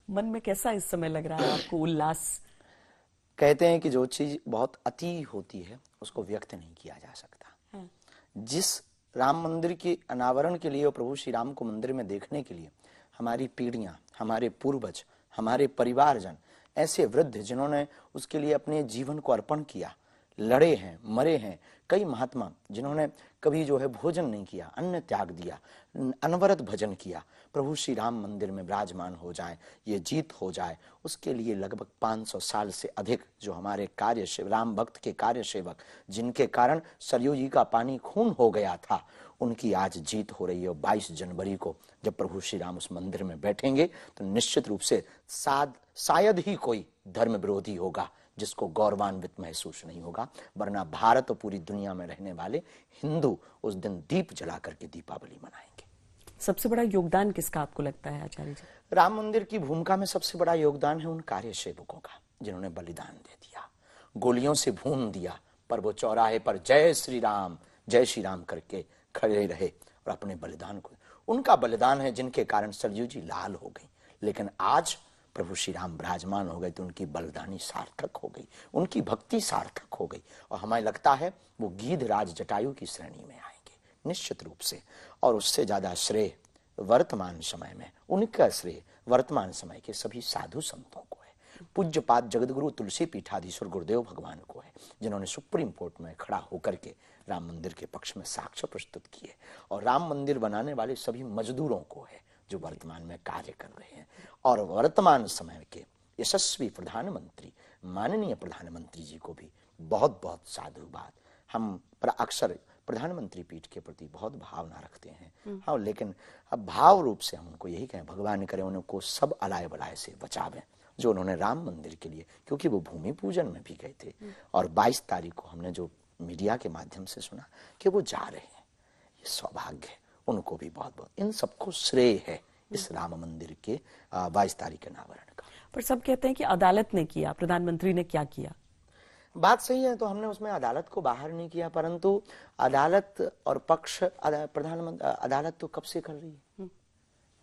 मन में कैसा इस समय लग रहा है आपको उल्लास? कहते हैं कि जो चीज बहुत अति होती है उसको व्यक्त नहीं किया जा सकता। हाँ। जिस राम मंदिर के अनावरण के लिए और प्रभु श्री राम को मंदिर में देखने के लिए हमारी पीढ़ियां, हमारे पूर्वज, हमारे परिवारजन, ऐसे वृद्ध जिन्होंने उसके लिए अपने जीवन को अर्पण किया, लड़े हैं, मरे हैं, कई महात्मा जिन्होंने कभी जो है भोजन नहीं किया, अन्न त्याग दिया, अनवरत भजन किया, प्रभु श्री राम मंदिर में विराजमान हो जाए, ये जीत हो जाए, उसके लिए लगभग 500 साल से अधिक जो हमारे कार्य राम भक्त के कार्य सेवक, जिनके कारण सरयू जी का पानी खून हो गया था, उनकी आज जीत हो रही है। 22 जनवरी को जब प्रभु श्री राम उस मंदिर में बैठेंगे तो निश्चित रूप से शायद ही कोई धर्म विरोधी होगा जिसको गौरवान्वित महसूस नहीं होगा, वरना भारत और पूरी दुनिया में रहने वाले हिंदू उस दिन दीप जला करके दीपावली मनाएंगे। सबसे बड़ा योगदान किसका आपको लगता है आचार्य जी? राम मंदिर की भूमिका में सबसे बड़ा योगदान है उन कार्य सेवकों का जिन्होंने बलिदान दे दिया, गोलियों से भून दिया, पर वो चौराहे पर जय श्री राम करके खड़े रहे और अपने बलिदान को, उनका बलिदान है जिनके कारण सरयू जी लाल हो गई। लेकिन आज प्रभु श्री राम विराजमान हो गए तो उनकी बलिदानी सार्थक हो गई, उनकी भक्ति सार्थक हो गई, और हमें लगता है वो गीधराज जटायु की श्रेणी में आएंगे निश्चित रूप से। और उससे ज्यादा श्रेय वर्तमान समय में, उनका श्रेय वर्तमान समय के सभी साधु संतों को है। पूज्यपाद जगतगुरु तुलसी पीठाधीश्वर गुरुदेव भगवान को है, जिन्होंने सुप्रीम कोर्ट में खड़ा होकर के राम मंदिर के पक्ष में साक्ष्य प्रस्तुत किए, और राम मंदिर बनाने वाले सभी मजदूरों को है जो वर्तमान में कार्य कर रहे हैं, और वर्तमान समय के यशस्वी प्रधानमंत्री माननीय प्रधानमंत्री जी को भी बहुत बहुत साधुवाद। हम अक्सर प्रधानमंत्री पीठ के प्रति बहुत भावना रखते हैं, हाँ, लेकिन अब भाव रूप से हम उनको यही कहें, भगवान करे उनको सब अलाय बलाय से बचावें जो उन्होंने राम मंदिर के लिए, क्योंकि वो भूमि पूजन में भी गए थे, और 22 तारीख को हमने जो मीडिया के माध्यम से सुना कि वो जा रहे हैं, ये सौभाग्य है, उनको भी बहुत बहुत, इन सबको श्रेय है इस राम मंदिर के 22 तारीख के अनावरण का। पर सब कहते हैं कि अदालत ने किया, प्रधानमंत्री ने क्या किया? बात सही है, तो हमने उसमें अदालत को बाहर नहीं किया, परंतु अदालत और पक्ष, प्रधानमंत्री अदालत तो कब से कर रही है,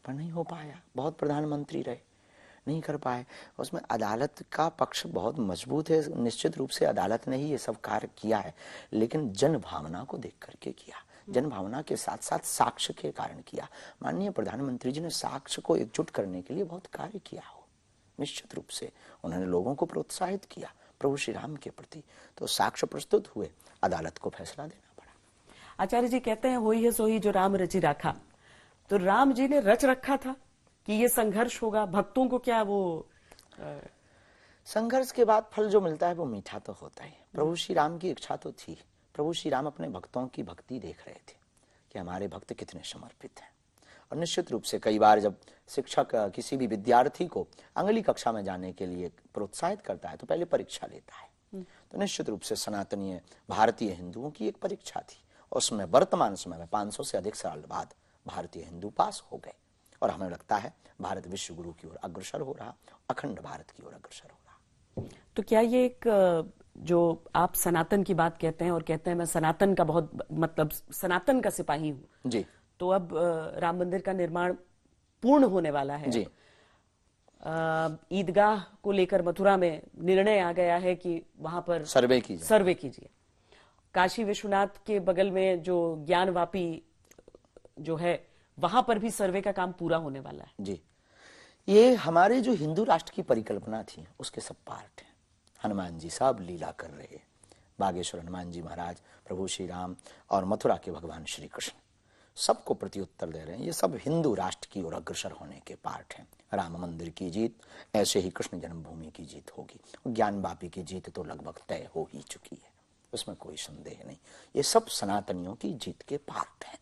पर नहीं हो पाया। बहुत प्रधानमंत्री रहे, नहीं कर पाए। उसमें अदालत का पक्ष बहुत मजबूत है, निश्चित रूप से अदालत ने ही ये सब कार्य किया है, लेकिन जन भावना को देख करके किया, जन भावना के साथ साथ साक्ष्य के कारण किया। माननीय प्रधानमंत्री जी ने साक्ष्य को एकजुट करने के लिए बहुत कार्य किया हो, निश्चित रूप से उन्होंने लोगों को प्रोत्साहित किया प्रभु श्री राम के प्रति, तो साक्ष्य प्रस्तुत हुए, अदालत को फैसला देना पड़ा। आचार्य जी कहते हैं होई है सोई जो राम रचि राखा, तो राम जी ने रच रखा था कि ये संघर्ष होगा, भक्तों को क्या वो संघर्ष के बाद फल जो मिलता है वो मीठा तो होता है। प्रभु श्री राम की इच्छा तो थी, प्रभु श्री राम अपने भक्तों की भक्ति देख रहे थे कि हमारे भक्त कितने समर्पित हैं, और निश्चित रूप से कई बार जब शिक्षक किसी भी विद्यार्थी को अगली कक्षा में जाने के लिए प्रोत्साहित करता है तो पहले परीक्षा लेता है, तो निश्चित रूप से सनातनीय भारतीय हिंदुओं की एक परीक्षा थी, उसमें वर्तमान समय में 500 से अधिक साल बाद भारतीय हिंदू पास हो गए, और हमें लगता है भारत विश्व गुरु की ओर अग्रसर हो रहा, अखंड भारत की ओर अग्रसर हो रहा। तो क्या ये एक जो आप सनातन की बात कहते हैं और कहते हैं मैं सनातन का बहुत मतलब सनातन का सिपाही हूं जी, तो अब राम मंदिर का निर्माण पूर्ण होने वाला है जी। ईदगाह को लेकर मथुरा में निर्णय आ गया है कि वहां पर सर्वे कीजिए। काशी विश्वनाथ के बगल में जो ज्ञानवापी जो है वहां पर भी सर्वे का काम पूरा होने वाला है। जी, ये हमारे जो हिंदू राष्ट्र की परिकल्पना थी उसके सब पार्ट हैं। हनुमान जी सब लीला कर रहे हैं, बागेश्वर हनुमान जी महाराज, प्रभु श्री राम और मथुरा के भगवान श्री कृष्ण सबको प्रत्युत्तर दे रहे हैं। ये सब हिंदू राष्ट्र की ओर अग्रसर होने के पार्ट हैं। राम मंदिर की जीत, ऐसे ही कृष्ण जन्मभूमि की जीत होगी, ज्ञानवापी की जीत तो लगभग तय हो ही चुकी है, उसमें कोई संदेह नहीं। ये सब सनातनियों की जीत के पार्ट हैं।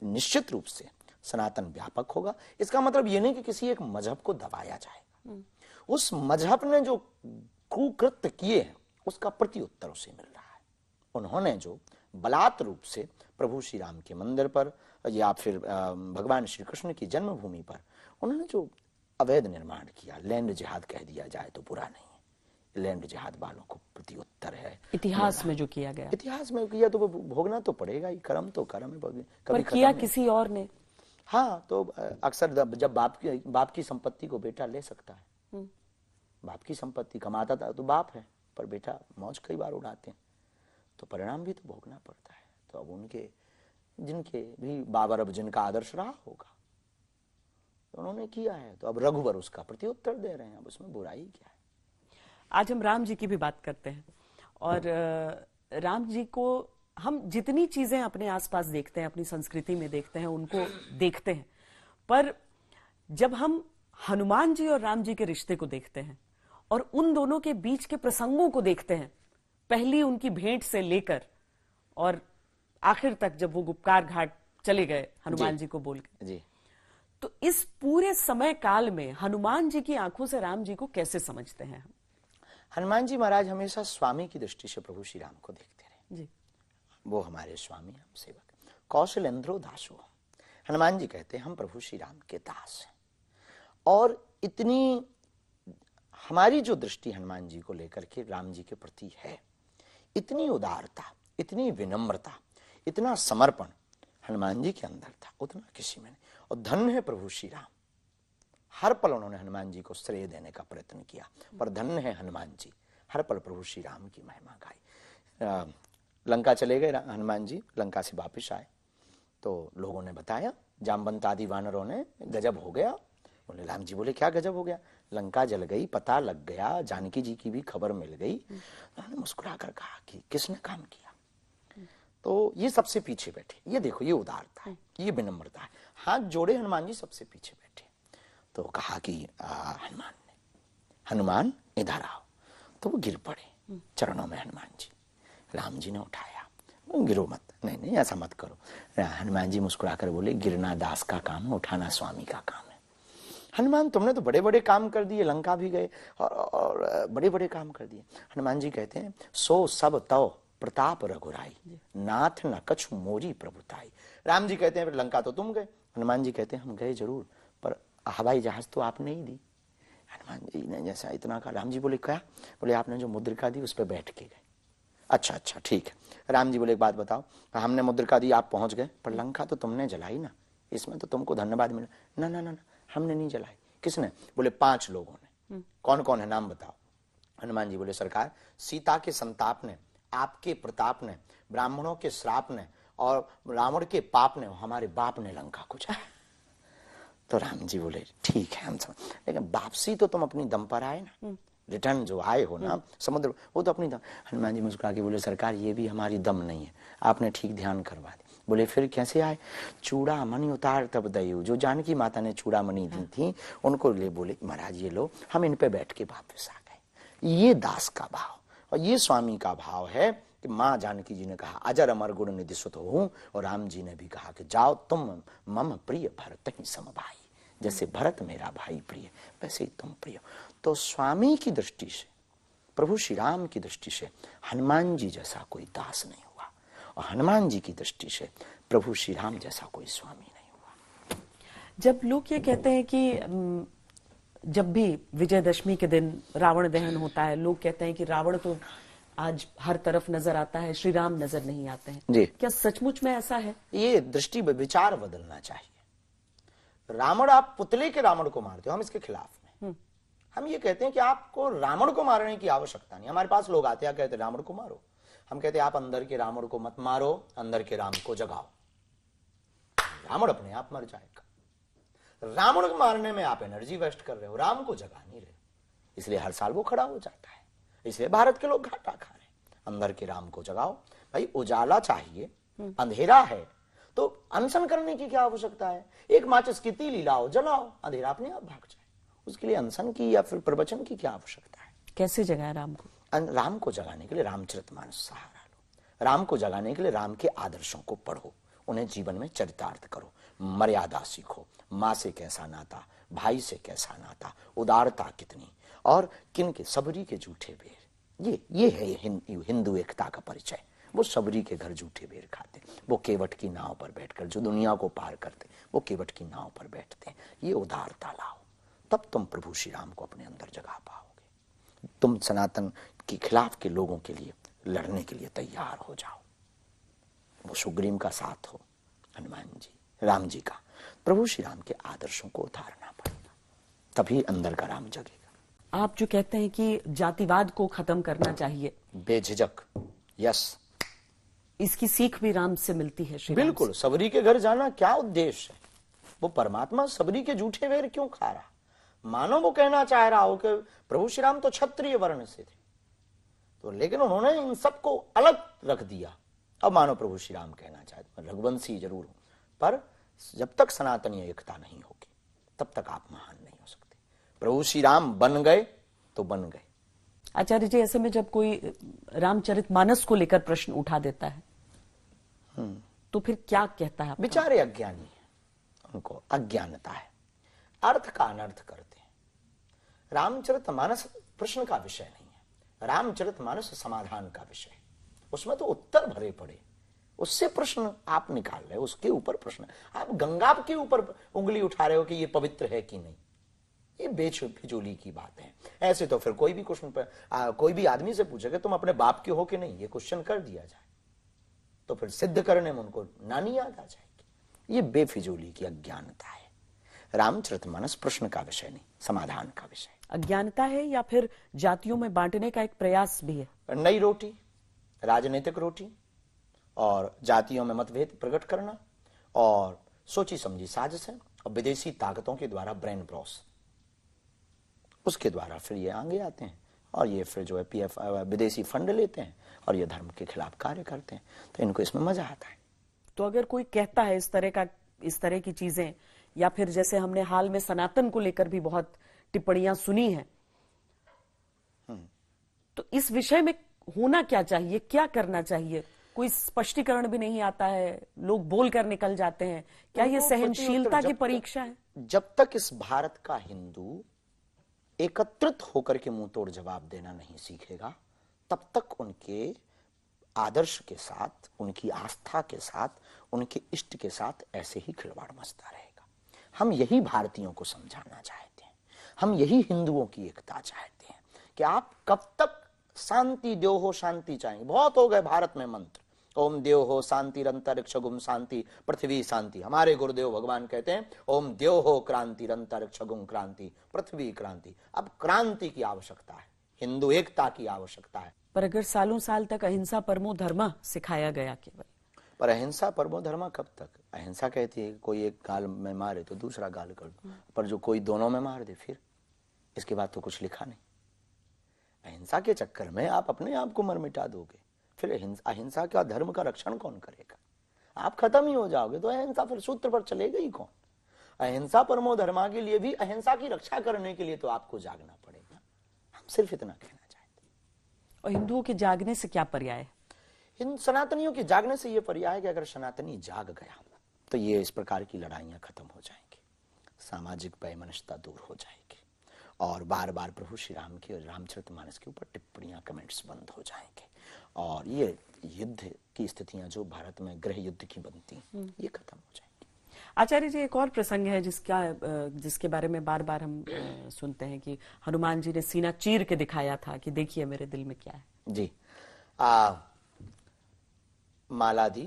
निश्चित रूप से सनातन व्यापक होगा, इसका मतलब ये नहीं कि किसी एक मजहब को दबाया जाएगा, उस मजहब ने जो कुकृत्य किए हैं उसका प्रत्युत्तर उसे मिल रहा है। उन्होंने जो बलात् रूप से प्रभु श्री राम के मंदिर पर या फिर भगवान श्री कृष्ण की जन्मभूमि पर उन्होंने जो अवैध निर्माण किया, लैंड जिहाद कह दिया जाए तो बुरा नहीं है, लैंड जिहाद वालों को प्रत्युत्तर है। इतिहास में जो किया गया, इतिहास में किया तो वो भोगना तो पड़ेगा ही, कर्म तो कर्म है। पर किया किसी और ने, हाँ, तो अक्सर जब बाप की संपत्ति को बेटा ले सकता है, बाप की संपत्ति कमाता था तो बाप है, पर बेटा मौज कई बार उड़ाते हैं, तो परिणाम भी तो भोगना पड़ता है। तो अब उनके जिनके भी बाबर अब जिनका आदर्श रहा होगा तो उन्होंने किया है, तो अब रघुवर उसका प्रत्युत्तर दे रहे हैं, अब उसमें बुराई क्या है। आज हम राम जी की भी बात करते हैं, और राम जी को हम जितनी चीजें अपने आसपास देखते हैं, अपनी संस्कृति में देखते हैं, उनको देखते हैं, पर जब हम हनुमान जी और राम जी के रिश्ते को देखते हैं और उन दोनों के बीच के प्रसंगों को देखते हैं, पहली उनकी भेंट से लेकर और आखिर तक जब वो गुप्कार घाट चले गए हनुमान जी को बोल के जी, तो इस पूरे समय काल में हनुमान जी की आंखों से राम जी को कैसे समझते हैं हम? हनुमान जी महाराज हमेशा स्वामी की दृष्टि से प्रभु श्री राम को देखते रहे जी। वो हमारे स्वामी, हम सेवक। कौशलेंद्रो दासो, हनुमान जी कहते हैं हम प्रभु श्री राम के दास हैं। और इतनी हमारी जो दृष्टि हनुमान जी को लेकर के राम जी के प्रति है, इतनी उदारता, इतनी विनम्रता, इतना समर्पण हनुमान जी के अंदर था, उतना किसी में नहीं। और धन्य है प्रभु श्री राम, हर पल उन्होंने हनुमान जी को श्रेय देने का प्रयत्न किया, पर धन्य है हनुमान जी, हर पल प्रभु श्री राम की महिमा गाई। लंका चले गए हनुमान जी, लंका से वापिस आए तो लोगों ने बताया, जामवंत आदि वानरों ने, गजब हो गया। बोले राम जी बोले क्या गजब हो गया? लंका जल गई, पता लग गया, जानकी जी की भी खबर मिल गई। उन्होंने मुस्कुरा कर कहा कि किसने काम किया? तो ये सबसे पीछे बैठे, ये देखो ये उदारता है, ये विनम्रता है। हाथ जोड़े हनुमान जी सबसे पीछे बैठे, तो कहा कि हनुमान इधर आओ। तो वो गिर पड़े चरणों में हनुमान जी। राम जी ने उठाया, गिरो मत, नहीं नहीं ऐसा मत करो। हनुमान जी मुस्कुरा कर बोले गिरना दास का काम है, उठाना स्वामी का काम है। हनुमान तुमने तो बड़े बड़े काम कर दिए, लंका भी गए और बड़े बड़े काम कर दिए। हनुमान जी कहते हैं सो सब तव प्रताप रघुराई, नाथ न कछु मोरी प्रभुताई। राम जी कहते हैं लंका तो तुम गए, हनुमान जी कहते हैं हम गए जरूर, पर हवाई जहाज तो आपने ही दी। हनुमान जी ने जैसा इतना कहा, राम जी बोले क्या? बोले आपने जो मुद्रिका दी उस पर बैठ के गए। अच्छा अच्छा ठीक है। राम जी बोले एक बात बताओ, हमने मुद्रिका दी, आप पहुंच गए, पर लंका तो तुमने जलाई ना, इसमें तो तुमको धन्यवाद मिला। ना ना ना, हमने नहीं जलाई। किसने? बोले 5 लोगों ने। कौन कौन है, नाम बताओ। हनुमान जी बोले सरकार, सीता के संताप ने, आपके प्रताप ने, ब्राह्मणों के श्राप ने और रावण के पाप ने, हमारे बाप ने लंका को जलाया। तो राम जी बोले ठीक है हम समझ, लेकिन वापसी तो तुम अपनी दम पर आए ना, रिटर्न जो आए हो ना समुद्र, वो तो अपनी दम। हनुमान जी मुस्कुरा के बोले सरकार ये भी हमारी दम नहीं है, आपने ठीक ध्यान करवा दी। बोले फिर कैसे आए? चूड़ा मणि उतार तब दयु, जो जानकी माता ने चूड़ा मणि दी थी उनको ले बोले महाराज ये लो, हम इन पे बैठ के वापस आ गए। ये दास का भाव और ये स्वामी का भाव है कि माँ जानकी जी ने कहा अजर अमर गुण निधि सुत हूं, और राम जी ने भी कहा कि जाओ तुम मम प्रिय भरत ही सम भाई, जैसे भरत मेरा भाई प्रिय वैसे ही तुम प्रिय। तो स्वामी की दृष्टि से, प्रभु श्री राम की दृष्टि से हनुमान जी जैसा कोई दास नहीं हुआ, और हनुमान जी की दृष्टि से प्रभु श्री राम जैसा कोई स्वामी नहीं हुआ। जब लोग ये कहते हैं कि जब भी विजयदशमी के दिन रावण दहन होता है, लोग कहते हैं कि रावण तो आज हर तरफ नजर आता है, श्री राम नजर नहीं आते हैं जी, क्या सचमुच में ऐसा है? ये दृष्टि विचार बदलना चाहिए। रावण, आप पुतले के रावण को मारते हो, हम इसके खिलाफ में। हम ये कहते हैं कि आपको रावण को मारने की आवश्यकता नहीं। हमारे पास लोग आते हैं कहते रावण को मारो, हम कहते हैं आप अंदर के रावण को मत मारो, अंदर के राम को जगाओ, रावण अपने आप मर जाएगा। रावण को मारने में आप एनर्जी वेस्ट कर रहे हो, राम को जगा नहीं रहे, इसलिए हर साल वो खड़ा हो जाता है। इसलिए भारत के लोग घाटा खा रहे हैं। अंदर के राम को जगाओ भाई, उजाला चाहिए, अंधेरा है तो अनशन करने की क्या आवश्यकता है? एक माचिस की तीली लाओ, जलाओ, अंधेरा अपने आप भाग जाए। उसके लिए अनशन की या फिर प्रवचन की क्या आवश्यकता है? कैसे जगाए राम को? राम को जगाने के लिए रामचरितमानस सहारा लो। राम को जगाने के लिए राम के आदर्शों को पढ़ो, उन्हें जीवन में चरितार्थ करो, मर्यादा सीखो, माँ से कैसा नाता, भाई से कैसा नाता, उदारता कितनी, और किन के सबरी के जूठे बेर। ये है हिंदू एकता का परिचय। वो सबरी के घर जूठे बेर खाते, वो केवट की नाव पर बैठकर, जो दुनिया को पार करते वो केवट की नाव पर बैठते हैं। ये उदारता लाओ, तब तुम प्रभु श्री राम को अपने अंदर जगा पाओगे। तुम सनातन के खिलाफ के लोगों के लिए लड़ने के लिए तैयार हो जाओ। वो सुग्रीव का साथ हो, हनुमान जी, राम जी का, प्रभु श्री राम के आदर्शों को उतारना पड़ेगा, तभी अंदर का राम जगेगा। आप जो कहते हैं कि जातिवाद को खत्म करना चाहिए, बेझिझक, यस, इसकी सीख भी राम से मिलती है। श्री बिल्कुल। सबरी के घर जाना क्या उद्देश्य है? वो परमात्मा सबरी के जूठे वेर क्यों खा रहा? मानो वो कहना चाह रहा हो कि प्रभु श्री राम तो क्षत्रिय वर्ण से थे, तो लेकिन उन्होंने इन सबको अलग रख दिया। अब मानो प्रभु श्री राम कहना चाहते, रघुवंशी जरूर हूं, पर जब तक सनातनीय एकता नहीं होगी तब तक आप महान नहीं हो सकते। प्रभु श्री राम बन गए तो बन गए। आचार्य जी, ऐसे में जब कोई रामचरितमानस को लेकर प्रश्न उठा देता है तो फिर क्या कहता है? बेचारे अज्ञानी है, उनको अज्ञानता है, अर्थ का अनर्थ करते हैं। रामचरितमानस प्रश्न का विषय नहीं है, रामचरितमानस समाधान का विषय है। उसमें तो उत्तर भरे पड़े, उससे प्रश्न आप निकाल रहे हो, उसके ऊपर प्रश्न। आप गंगा के ऊपर उंगली उठा रहे हो कि ये पवित्र है कि नहीं, ये बेफिजूली की बात है। ऐसे तो फिर कोई भी क्वेश्चन पर कोई भी आदमी से पूछेगा तुम अपने बाप के हो कि नहीं, ये क्वेश्चन कर दिया जाए तो फिर सिद्ध करने में उनको नानी याद आ जाएगी। ये बेफिजूली की अज्ञानता है। रामचरितमानस प्रश्न का विषय नहीं, समाधान का विषय। अज्ञानता है या फिर जातियों में बांटने का एक प्रयास भी है? नई रोटी, राजनीतिक रोटी, और जातियों में मतभेद प्रकट करना, और सोची समझी साजिशें, और विदेशी ताकतों के द्वारा ब्रेन ब्रॉस, उसके द्वारा फिर ये आगे आते हैं और ये फिर जो है पीएफ विदेशी फंड लेते हैं और ये धर्म के खिलाफ कार्य करते हैं। तो इनको इसमें मजा आता है। तो अगर कोई कहता है इस तरह की चीजें, या फिर जैसे हमने हाल में सनातन को लेकर भी बहुत टिप्पणियां सुनी हैं, तो इस विषय में होना क्या चाहिए, क्या करना चाहिए? कोई स्पष्टीकरण भी नहीं आता है, लोग बोलकर निकल जाते हैं। क्या ये सहनशीलता की परीक्षा है? जब तक इस भारत का हिंदू एकत्रित होकर के मुंह तोड़ जवाब देना नहीं सीखेगा, तब तक उनके आदर्श के साथ, उनकी आस्था के साथ, उनके इष्ट के साथ ऐसे ही खिलवाड़ मचता रहेगा। हम यही भारतीयों को समझाना चाहते हैं, हम यही हिंदुओं की एकता चाहते हैं कि आप कब तक शांति देव हो, शांति चाहेंगे। बहुत हो गए भारत में मंत्र, ओम देव हो शांति रंतरिक्ष गुम शांति पृथ्वी शांति। हमारे गुरुदेव भगवान कहते हैं ओम देव हो क्रांति रंतरिक्ष गुम क्रांति पृथ्वी क्रांति। अब क्रांति की आवश्यकता है, हिंदू एकता की आवश्यकता है। पर अगर सालों साल तक अहिंसा परमो धर्म सिखाया गया केवल, पर अहिंसा परमो धर्म कब तक? अहिंसा कहती है कोई एक गाल में मारे तो दूसरा गाल कर दो, पर जो कोई दोनों में मार दे फिर इसके बाद तो कुछ लिखा नहीं। अहिंसा के चक्कर में आप अपने आप को मर मिटा दोगे, फिर अहिंसा का धर्म का रक्षण कौन करेगा? आप खत्म ही हो जाओगे तो अहिंसा फिर सूत्र पर चलेगा ही कौन? अहिंसा परमो धर्मा के लिए भी, अहिंसा की रक्षा करने के लिए तो आपको जागना पड़ेगा। हम सिर्फ इतना कहना चाहते हैं। और हिंदुओं के जागने से क्या पर्याय है? सनातनियों के जागने से यह पर्याय है कि अगर सनातनी जाग गया तो ये इस प्रकार की लड़ाइयां खत्म हो जाएंगी, सामाजिक वैमनस्यता दूर हो जाएगी, और बार बार प्रभु श्री राम के और रामचरितमानस के ऊपर टिप्पणियां, कमेंट्स बंद हो जाएंगे, और ये युद्ध की स्थितियां जो भारत में गृह युद्ध की बनती ये खत्म हो जाएंगी। आचार्य जी, एक और प्रसंग है जिसके बारे में बार बार हम सुनते हैं कि हनुमान जी ने सीना चीर के दिखाया था कि देखिए मेरे दिल में क्या है। जी, माला दी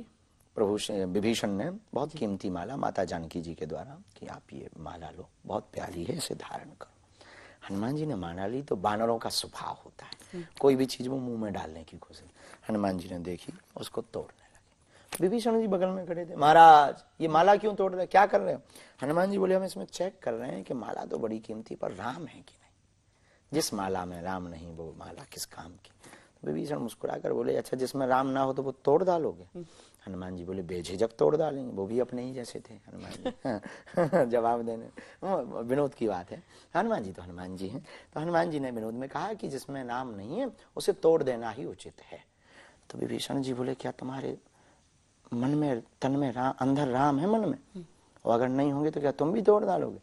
प्रभु विभीषण ने, बहुत कीमती माला माता जानकी जी के द्वारा, कि आप ये माला लो, बहुत प्यारी है, इसे धारण करो। हनुमान जी ने माला ली तो बानरों का स्वभाव होता है, कोई भी चीज वो मुंह में डालने की कोशिश। हनुमान जी ने देखी, उसको तोड़ने लगे। विभीषण जी बगल में खड़े थे, महाराज ये माला क्यों तोड़ रहे, क्या कर रहे हो? हनुमान जी बोले हम इसमें चेक कर रहे हैं कि माला तो बड़ी कीमती, पर राम है कि नहीं। जिस माला में राम नहीं वो माला किस काम की? विभीषण मुस्कुरा कर बोले अच्छा जिसमें राम ना हो तो वो तोड़ डालोगे? हनुमान जी बोले बेझिझक तोड़ डालेंगे, वो भी अपने ही जैसे थे हनुमान जी। जवाब देने, विनोद की बात है। हनुमान जी तो हनुमान जी हैं, तो हनुमान जी ने विनोद में कहा कि जिसमें नाम नहीं है उसे तोड़ देना ही उचित है। तो विभीषण जी बोले क्या तुम्हारे मन में, तन में अंदर राम है मन में, और अगर नहीं होंगे तो क्या तुम भी तोड़ डालोगे?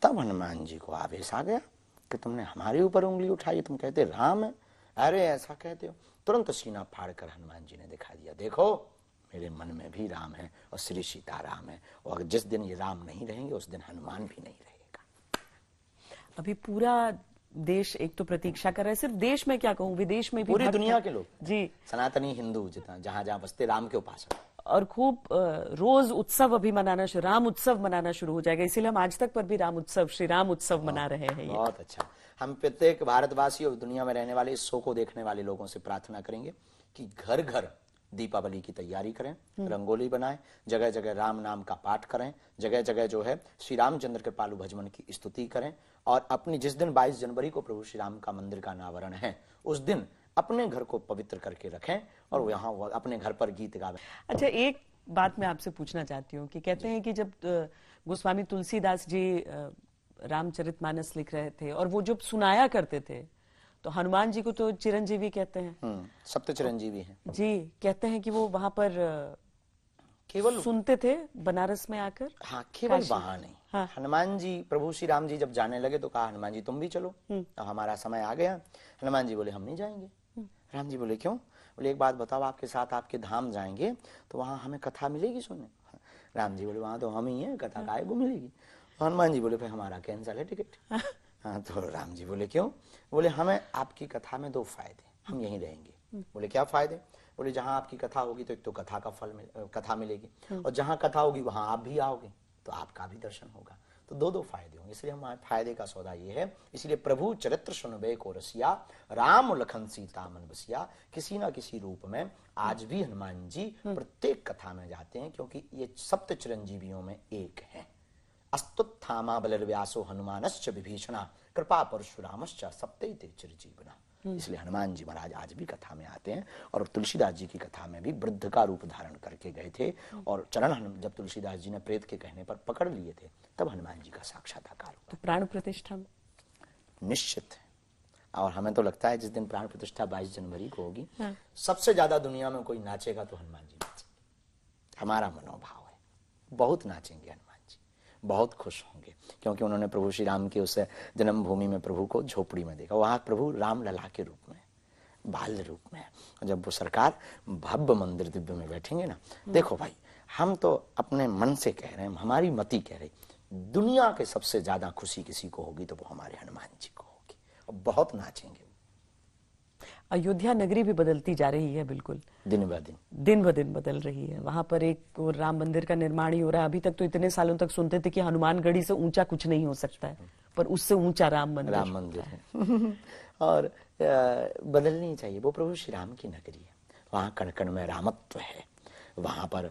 तब हनुमान जी को आवेश आ गया कि तुमने हमारे ऊपर उंगली उठाई, तुम कहते राम है, अरे ऐसा कहते हो? तुरंत सीना फाड़कर हनुमान जी ने दिखा दिया, देखो मेरे मन में भी राम है और श्री सीता राम है, और जिस दिन ये राम नहीं रहेंगे उस दिन हनुमान भी नहीं रहेगा। अभी पूरा देश एक तो प्रतीक्षा कर रहा है, सिर्फ देश में क्या कहूँ, विदेश में भी पूरी दुनिया के लोग जी, सनातनी हिंदू जितना जहां जहां बसते राम के उपासक, और खूब रोज उत्सव अभी मनाना, राम उत्सव मनाना शुरू हो जाएगा। इसीलिए हम आज तक पर भी राम उत्सव, श्री राम उत्सव मना रहे हैं। बहुत अच्छा। हम प्रत्येक भारतवासी और दुनिया में रहने वाले इस शो को देखने वाले लोगों से प्रार्थना करेंगे कि घर घर दीपावली की तैयारी करें, रंगोली बनाएं, जगह जगह राम नाम का पाठ करें, जगह जगह जो है श्री रामचंद्र के पालू भजमन की स्तुति करें, और अपनी जिस दिन 22 जनवरी को प्रभु श्री राम का मंदिर का अनावरण है उस दिन अपने घर को पवित्र करके रखें और यहाँ अपने घर पर गीत गावें। अच्छा, एक बात मैं आपसे पूछना चाहती हूँ कि कहते हैं कि जब गोस्वामी तुलसीदास जी रामचरितमानस लिख रहे थे और वो जब सुनाया करते थे तो हनुमान जी को तो चिरंजीवी कहते हैं, सप्त चिरंजीवी हैं जी। कहते हैं कि वो वहां पर केवल सुनते थे बनारस में आकर। हाँ, केवल वहां नहीं। हाँ। हनुमान जी, प्रभु श्री राम जी जब जाने लगे तो कहा हनुमान जी तुम भी चलो, अब हमारा समय आ गया। हनुमान जी बोले हम नहीं जाएंगे। राम जी बोले क्यों? बोले एक बात बताओ, आपके साथ आपके धाम जाएंगे तो वहां हमें कथा मिलेगी सुनने? राम जी बोले वहां तो हम ही हैं, कथा काहे को मिलेगी? हनुमान जी बोले फिर हमारा कैंसिल है टिकट। हाँ, तो राम जी बोले क्यों? बोले हमें आपकी कथा में 2 फायदे, हम यहीं रहेंगे। बोले क्या फायदे? बोले जहां आपकी कथा होगी तो एक तो कथा का फल कथा मिलेगी, और जहां कथा होगी वहां आप भी आओगे तो आपका भी दर्शन होगा, तो 2 फायदे होंगे। इसलिए हमारे फायदे का सौदा ये है। इसलिए प्रभु चरित्र सुनबे को रसिया, राम लखन सीता मन बसिया। किसी ना किसी रूप में आज भी हनुमान जी प्रत्येक कथा में जाते हैं, क्योंकि ये सप्त चिरंजीवियों में एक है। अस्तुत्थामा बलर्व्यासो हनुमानश्च विभीषणा, कृपा परशुरामश्च सप्तैते चिरजीवना। इसलिए हनुमान जी महाराज आज भी कथा में आते हैं, और तुलसीदास जी की कथा में भी वृद्ध का रूप धारण करके गए थे, और चरण जब तुलसीदास जी ने प्रेत के कहने पर पकड़ लिए थे तब हनुमान जी का साक्षात्कार हुआ। तो प्राण प्रतिष्ठा में निश्चित है, और हमें तो लगता है जिस दिन प्राण प्रतिष्ठा 22 जनवरी को होगी, सबसे ज्यादा दुनिया में कोई नाचेगा तो हनुमान जी नाचेंगे। हमारा मनोभाव है, बहुत नाचेंगे हनुमान जी, बहुत खुश होंगे, क्योंकि उन्होंने प्रभु श्री राम की उस जन्मभूमि में प्रभु को झोपड़ी में देखा। वहां प्रभु राम लला के रूप में, बाल रूप में, जब वो सरकार भव्य मंदिर दिव्य में बैठेंगे ना, देखो भाई, हम तो अपने मन से कह रहे हैं, हमारी मति कह रही, दुनिया के सबसे ज्यादा खुशी किसी को होगी तो वो हमारे हनुमान जी को होगी, और बहुत नाचेंगे। अयोध्या नगरी भी बदलती जा रही है, बिल्कुल दिन ब दिन बदल रही है। वहां पर एक राम मंदिर का निर्माण ही हो रहा है। अभी तक तो इतने सालों तक सुनते थे कि हनुमानगढ़ी से ऊंचा कुछ नहीं हो सकता है, पर उससे ऊंचा राम मंदिर है। और बदलनी चाहिए, वो प्रभु श्री राम की नगरी है, वहां कण कण में रामत्व है, वहां पर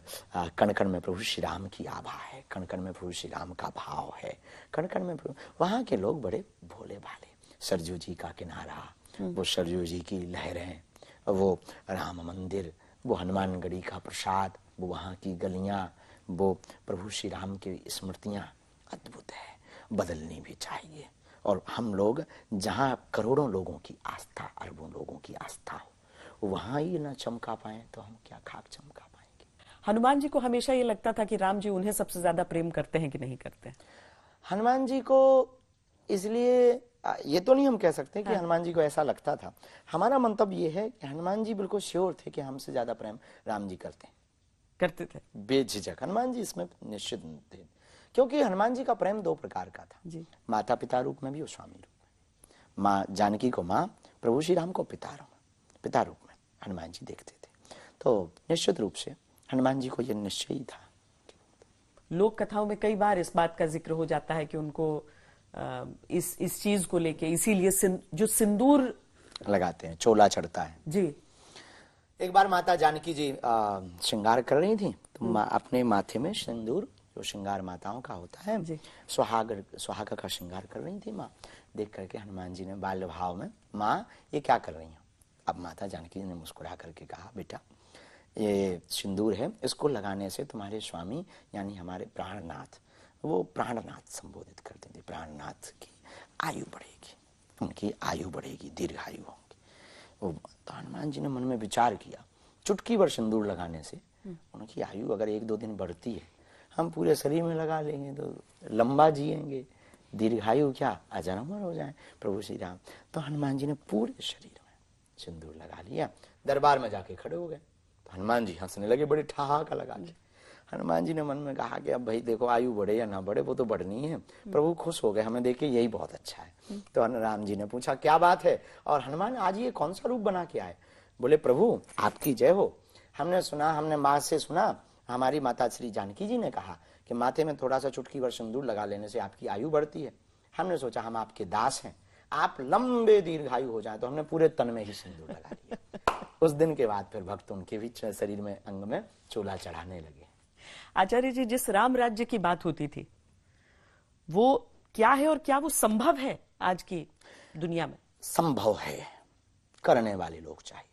कण कण में प्रभु श्री राम की आभा है, कण कण में प्रभु श्री राम का भाव है, कण कण में वहां के लोग बड़े भोले भाले। सरजू जी का किनारा, वो सरजू जी की लहरें, वो राम मंदिर, वो हनुमानगढ़ी का प्रसाद, वो वहां की गलियां, वो प्रभु श्री राम की स्मृतियां अद्भुत है, बदलनी भी चाहिए। और हम लोग जहां करोड़ों लोगों की आस्था, अरबों लोगों की आस्था हो, वहां ही न चमका पाए तो हम क्या खाक चमका पाएंगे। हनुमान जी को हमेशा ये लगता था कि राम जी उन्हें सबसे ज्यादा प्रेम करते हैं कि नहीं करते? हनुमान जी को इसलिए ये तो नहीं हम कह सकते कि हनुमान जी को ऐसा लगता था। हमारा मंतव्य ये है कि हनुमान जी बिल्कुल श्योर थे कि हमसे ज्यादा प्रेम राम जी करते थे, बेझिझक। हनुमान जी इसमें निश्चित थे, क्योंकि हनुमान जी का प्रेम 2 प्रकार का था जी। माता पिता रूप में भी और स्वामी रूप में। माँ जानकी को माँ, प्रभु श्री राम को पिता रूप में हनुमान जी देखते थे। तो निश्चित रूप से हनुमान जी को यह निश्चय ही था। लोक कथाओं में कई बार इस बात का जिक्र हो जाता है कि उनको इस चीज को लेके, इसीलिए जो सिंदूर लगाते हैं, चोला चढ़ता है जी। एक बार माता जानकी जी श्रृंगार कर रही थी, तो अपने माथे में सिंदूर, जो श्रृंगार माताओं का होता है, सुहाग का श्रृंगार कर रही थी माँ। देख करके हनुमान जी ने बाल्य भाव में, माँ ये क्या कर रही हो? अब माता जानकी जी ने मुस्कुरा करके कहा, बेटा ये सिंदूर है, इसको लगाने से तुम्हारे स्वामी यानी हमारे प्राणनाथ, वो प्राणनाथ संबोधित करते थे, प्राणनाथ की आयु बढ़ेगी, उनकी आयु बढ़ेगी, दीर्घायु होंगी। वो तो हनुमान जी ने मन में विचार किया, चुटकी भर सिंदूर लगाने से उनकी आयु अगर 1-2 दिन बढ़ती है, हम पूरे शरीर में लगा लेंगे तो लंबा जिएंगे, दीर्घायु क्या अजन्मर हो जाए प्रभु श्री राम। तो हनुमान जी ने पूरे शरीर में सिंदूर लगा लिया, दरबार में जाके खड़े हो गए। तो हनुमान जी हंसने लगे, बड़े ठहाका लगा के। हनुमान जी ने मन में कहा कि अब भाई देखो, आयु बढ़े या ना बढ़े वो तो बढ़नी है। प्रभु खुश हो गए, हमें देख के यही बहुत अच्छा है। तो राम जी ने पूछा क्या बात है, और हनुमान आज ये कौन सा रूप बना के आए? बोले प्रभु आपकी जय हो, हमने सुना, हमने माँ से सुना हमारी माता श्री जानकी जी ने कहा कि माथे में थोड़ा सा चुटकी भर सिंदूर लगा लेने से आपकी आयु बढ़ती है। हमने सोचा हम आपके दास हैं, आप लंबे दीर्घायु हो जाए, तो हमने पूरे तन में ही सिंदूर लगा लिया। उस दिन के बाद फिर भक्त उनके भी शरीर में, अंग में चूल्हा चढ़ाने लगे। आचार्य जी, जिस राम राज्य की बात होती थी वो क्या है और क्या वो संभव है आज की दुनिया में? संभव है, करने वाले लोग चाहिए।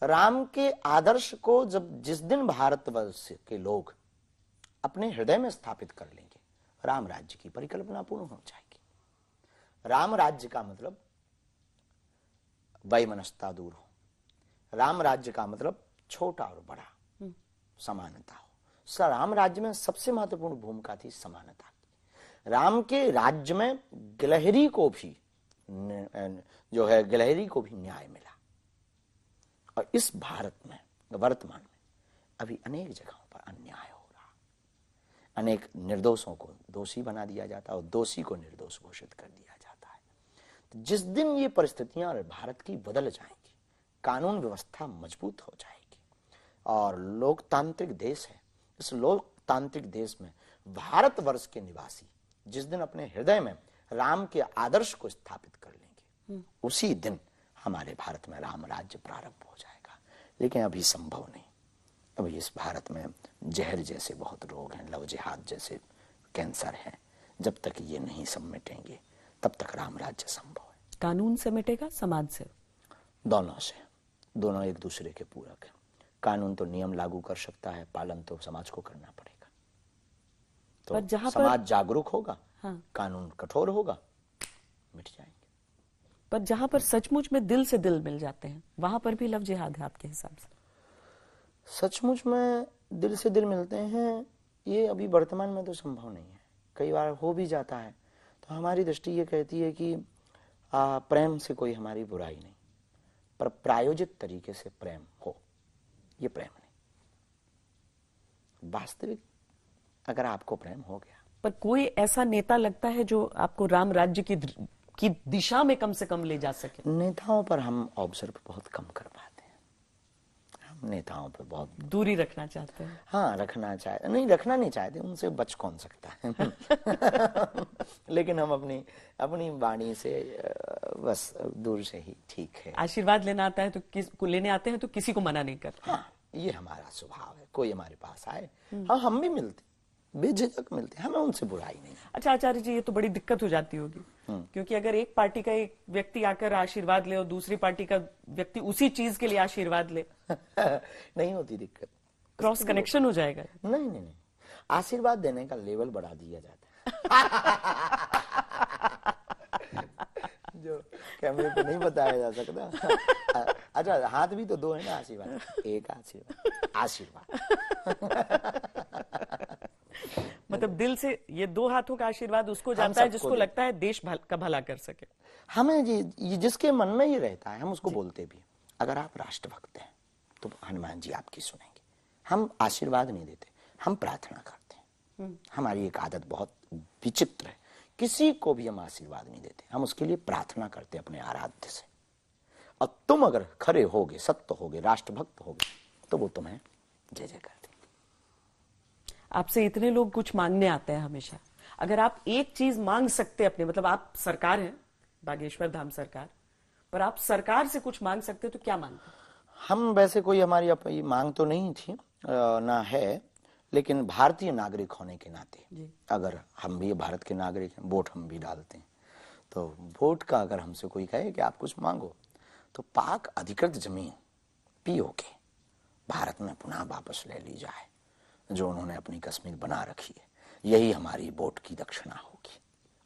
राम के आदर्श को जब जिस दिन भारतवर्ष के लोग अपने हृदय में स्थापित कर लेंगे, राम राज्य की परिकल्पना पूर्ण हो जाएगी। राम राज्य का मतलब वैमनस्यता दूर हो। राम राज्य का मतलब छोटा और बड़ा समानता हो। राम राज्य में सबसे महत्वपूर्ण भूमिका थी समानता की। राम के राज्य में गिलहरी को भी जो है, गिलहरी को भी न्याय मिला। और इस भारत में वर्तमान में अभी अनेक जगहों पर अन्याय हो रहा, अनेक निर्दोषों को दोषी बना दिया जाता है और दोषी को निर्दोष घोषित कर दिया जाता है। तो जिस दिन ये परिस्थितियां भारत की बदल जाएंगी, कानून व्यवस्था मजबूत हो जाएगी और लोकतांत्रिक देश है, इस लोकतांत्रिक देश में भारतवर्ष के निवासी जिस दिन अपने हृदय में राम के आदर्श को स्थापित कर लेंगे, उसी दिन हमारे भारत में राम राज्य प्रारंभ हो जाएगा। लेकिन अभी संभव नहीं। अभी इस भारत में जहर जैसे बहुत रोग हैं, लव जिहाद जैसे कैंसर हैं। जब तक ये नहीं समेटेंगे तब तक राम राज्य संभव है। कानून से मिटेगा, समाज से? दोनों से। दोनों एक दूसरे के पूरक है। कानून तो नियम लागू कर सकता है, पालन तो समाज को करना पड़ेगा। तो समाज जागरूक होगा, हाँ, कानून कठोर होगा, मिट जाएंगे। पर जहां पर सचमुच में दिल से दिल मिल जाते हैं, वहां पर भी लव जिहाद है आपके हिसाब से? सचमुच में दिल से दिल मिलते हैं, ये अभी वर्तमान में तो संभव नहीं है। कई बार हो भी जाता है तो हमारी दृष्टि ये कहती है कि प्रेम से कोई हमारी बुराई नहीं, पर प्रायोजित तरीके से प्रेम हो, ये प्रेम नहीं। वास्तविक अगर आपको प्रेम हो गया। पर कोई ऐसा नेता लगता है जो आपको राम राज्य की दिशा में कम से कम ले जा सके? नेताओं पर हम ऑब्जर्व बहुत कम कर पाते हैं। हम नेताओं पर बहुत दूरी रखना चाहते हैं। हाँ, रखना नहीं चाहते, उनसे बच कौन सकता है। लेकिन हम अपनी वाणी से बस दूर से ही ठीक है। आशीर्वाद लेना आता है तो लेने आते हैं तो किसी को मना नहीं करते। हाँ, ये हमारा स्वभाव है। कोई हमारे पास आए, हाँ, हम भी मिलते, बेझिझक मिलते, हमें उनसे बुराई नहीं। अच्छा आचार्य जी, ये तो बड़ी दिक्कत हो जाती होगी, क्योंकि अगर एक पार्टी का एक व्यक्ति आकर आशीर्वाद ले और दूसरी पार्टी का व्यक्ति उसी चीज के लिए आशीर्वाद ले नहीं होती दिक्कत, क्रॉस कनेक्शन हो जाएगा। नहीं, आशीर्वाद देने का लेवल बढ़ा दिया जाता है। जो कैमरे पे नहीं बताया जा सकता। अच्छा, हाथ भी तो दो है ना आशीर्वाद, एक आशीर्वाद। मतलब दिल से ये दो हाथों का आशीर्वाद उसको जाता है जिसको लगता है देश का भला कर सके। हमें ये जिसके मन में ये रहता है हम उसको बोलते भी। अगर आप राष्ट्रभक्त हैं तो हनुमान जी आपकी सुनेंगे। हम आशीर्वाद नहीं देते, हम प्रार्थना करते हैं। हमारी एक आदत बहुत विचित्र है, किसी को भी हम आशीर्वाद नहीं देते, हम उसके लिए प्रार्थना करते अपने आराध्य से। और तुम अगर खरे होगे, सत्य होगे, राष्ट्रभक्त होगे, तो वो तुम्हें जय जय करते। आपसे इतने लोग कुछ मांगने आते हैं हमेशा, अगर आप एक चीज मांग सकते अपने, मतलब आप सरकार हैं, बागेश्वर धाम सरकार, पर आप सरकार से कुछ मांग सकते तो क्या मांगते? हम वैसे कोई हमारी अपनी मांग तो नहीं थी, ना है, लेकिन भारतीय नागरिक होने के नाते अगर हम भी भारत के नागरिक हैं, वोट हम भी डालते हैं, तो वोट का अगर हमसे कोई कहे कि आप कुछ मांगो, तो पाक अधिकृत जमीन पीओके भारत में पुनः वापस ले ली जाए, जो उन्होंने अपनी कश्मीर बना रखी है, यही हमारी वोट की दक्षिणा होगी।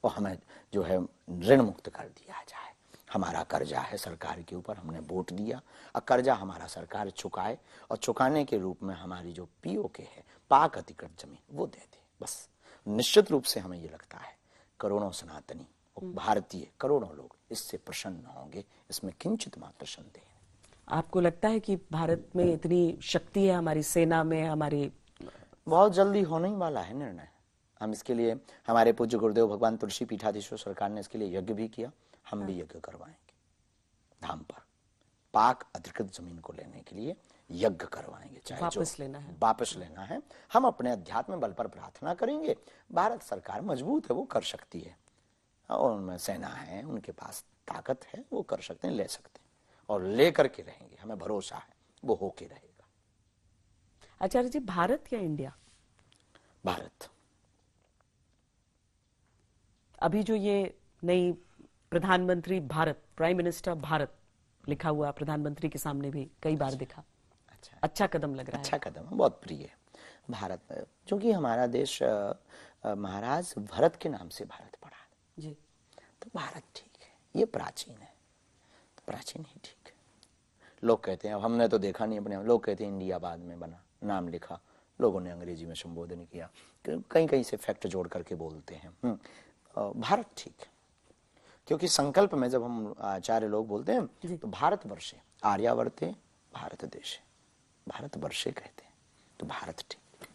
और हमें जो है ऋण मुक्त कर दिया जाए। हमारा कर्जा है सरकार के ऊपर, हमने वोट दिया, और कर्जा हमारा सरकार चुकाए, और चुकाने के रूप में हमारी जो पीओके है, पाक अधिकृत जमीन, वो दे दे। बस निश्चित रूप से हमें ये लगता है करोड़ों सनातनी भारतीय, करोड़ों लोग इससे प्रसन्न होंगे, इसमें किंचित मात्र संदेह है। आपको लगता है कि भारत में इतनी शक्ति है, हमारी सेना में, हमारी बहुत जल्दी होने ही वाला है निर्णय। हम इसके लिए, हमारे पूज्य गुरुदेव भगवान तुलसी पीठाधीश्वर सरकार ने इसके लिए यज्ञ भी किया, हम भी यज्ञ करवाएंगे धाम पर। पाक अधिकृत जमीन को लेने के लिए यज्ञ करवाएंगे, चाहे वापस लेना है। हम अपने अध्यात्म बल पर प्रार्थना करेंगे। भारत सरकार मजबूत है, वो कर सकती है, और उनमें सेना है, उनके पास ताकत है, वो कर सकते हैं, ले सकते हैं, और ले करके रहेंगे। हमें भरोसा है वो होके रहेगा। आचार्य जी, भारत या इंडिया? भारत। अभी जो ये नई प्रधानमंत्री भारत, प्राइम मिनिस्टर भारत लिखा हुआ प्रधानमंत्री के सामने भी कई बार दिखा। अच्छा कदम लग रहा है। अच्छा कदम है, बहुत प्रिय है भारत में, क्योंकि हमारा देश महाराज भरत के नाम से भारत पड़ा जी। तो भारत ठीक है, ये प्राचीन है, तो प्राचीन ही ठीक है। लोग कहते हैं, अब हमने तो देखा नहीं अपने, लोग कहते हैं इंडिया बाद में बना, नाम लिखा, लोगों ने अंग्रेजी में संबोधन किया, कहीं कहीं से फैक्ट जोड़ करके बोलते हैं। भारत ठीक है, क्योंकि संकल्प में जब हम आचार्य लोग बोलते हैं तो भारत वर्षे, आर्यावर्ते भारत देशे, भारत वर्षे कहते हैं, तो भारत ठीक।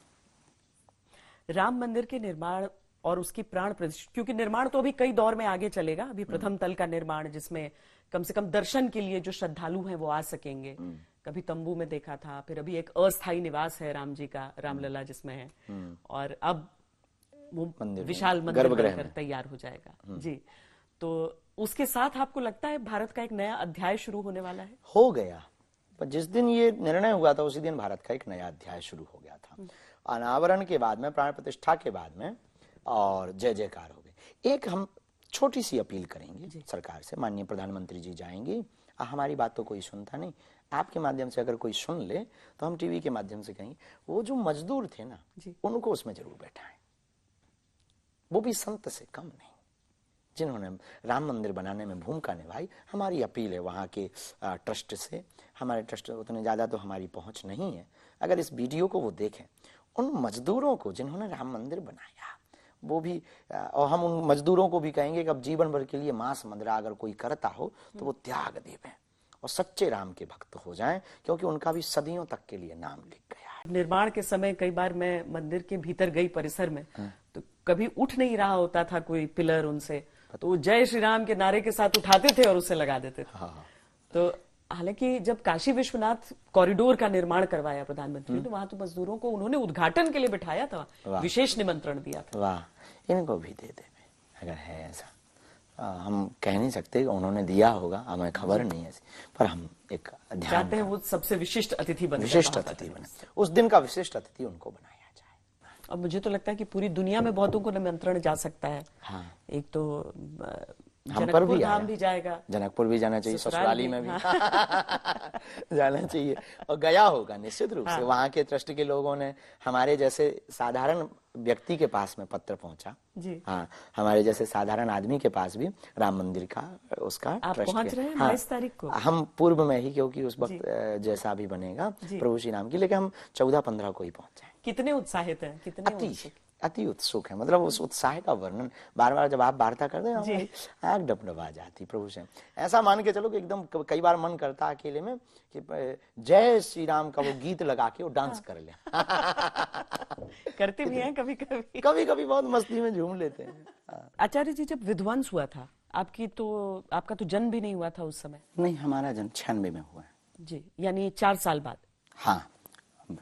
राम मंदिर के निर्माण और उसकी प्राण प्रतिष्ठा, क्योंकि निर्माण तो अभी कई दौर में आगे चलेगा। अभी प्रथम तल का निर्माण, जिसमें कम से कम दर्शन के लिए जो श्रद्धालु हैं वो आ सकेंगे। कभी तंबू में देखा था, फिर अभी एक अस्थायी निवास है राम जी का, रामलला जिसमें है, और अब वो विशाल मंदिर बनकर तैयार हो जाएगा। जी, तो उसके साथ आपको लगता है भारत का एक नया अध्याय शुरू होने वाला है? हो गया, पर जिस दिन ये निर्णय हुआ था उसी दिन भारत का एक नया अध्याय शुरू हो गया था। अनावरण के बाद में, प्राण प्रतिष्ठा के बाद में, और जय जयकार हो गए। एक हम छोटी सी अपील करेंगे सरकार से, माननीय प्रधानमंत्री जी जाएंगे, हमारी बात तो कोई सुनता नहीं, आपके माध्यम से अगर कोई सुन ले तो हम टीवी के माध्यम से कहेंगे, वो जो मजदूर थे ना, उनको उसमें जरूर बैठाएं, वो भी संत से कम नहीं, जिन्होंने राम मंदिर बनाने में भूमिका निभाई। हमारी अपील है वहाँ के ट्रस्ट से, हमारे ट्रस्ट उतने ज़्यादा तो हमारी पहुँच नहीं है, अगर इस वीडियो को वो देखें, उन मजदूरों को जिन्होंने राम मंदिर बनाया, वो भी, और हम उन मजदूरों को भी कहेंगे कि अब जीवन भर के लिए मांस मदिरा अगर कोई करता हो तो वो त्याग देवें और सच्चे राम के भक्त हो जाएं, क्योंकि उनका भी सदियों तक के लिए नाम लिख गया है। निर्माण के समय कई बार मैं मंदिर के भीतर गई परिसर में, तो कभी उठ नहीं रहा होता था कोई पिलर उनसे, तो जय श्री राम के नारे के साथ उठाते थे और उसे लगा देते थे। तो हालांकि जब काशी विश्वनाथ कॉरिडोर का निर्माण करवाया प्रधानमंत्री ने, तो वहां तो मजदूरों को उन्होंने उद्घाटन के लिए बिठाया था, विशेष निमंत्रण दिया था। वाह, इनको भी दे दे अगर है ऐसा। हम कह नहीं सकते उन्होंने दिया होगा, हमें खबर नहीं है, पर हम एक ध्यान चाहते हैं वो सबसे विशिष्ट अतिथि बने, विशिष्ट अतिथि बने, उस दिन का विशिष्ट अतिथि उनको बनाया जाए। अब मुझे तो लगता है कि पूरी दुनिया में बहुतों को निमंत्रण जा सकता है। हाँ। एक तो हम पर भी धाम भी जाएगा, जनकपुर भी जाना चाहिए, ससुराली में भी जाना चाहिए, और गया होगा निश्चित रूप से। वहाँ के ट्रस्ट के लोगों ने हमारे जैसे साधारण व्यक्ति के पास में पत्र पहुंचा जी। हाँ, हमारे जैसे साधारण आदमी के पास भी राम मंदिर का उसका आप ट्रस्ट पहुंच रहे हैं 22 तारीख को? हम पूर्व में ही, क्योंकि उस वक्त जैसा भी बनेगा प्रभु श्री राम की, लेकिन हम 14-15 को ही पहुंच जाए। कितने उत्साहित हैं? कितने अति उत्सुक है, मतलब उस उत्साह का वर्णन बार बार जब आप वार्ता करते हैं आँख डबडबा जाती प्रभु से। ऐसा मान के चलो कि एकदम कई बार मन करता अकेले में कि जय श्री राम का वो गीत लगा के वो डांस कर ले। करते भी हैं कभी कभी, कभी कभी बहुत मस्ती में झूम लेते हैं। आचार्य जी, जब विध्वंस हुआ था आपका तो जन्म भी नहीं हुआ था उस समय? नहीं, हमारा जन्म 96 में हुआ है जी, यानी 4 साल बाद। हाँ,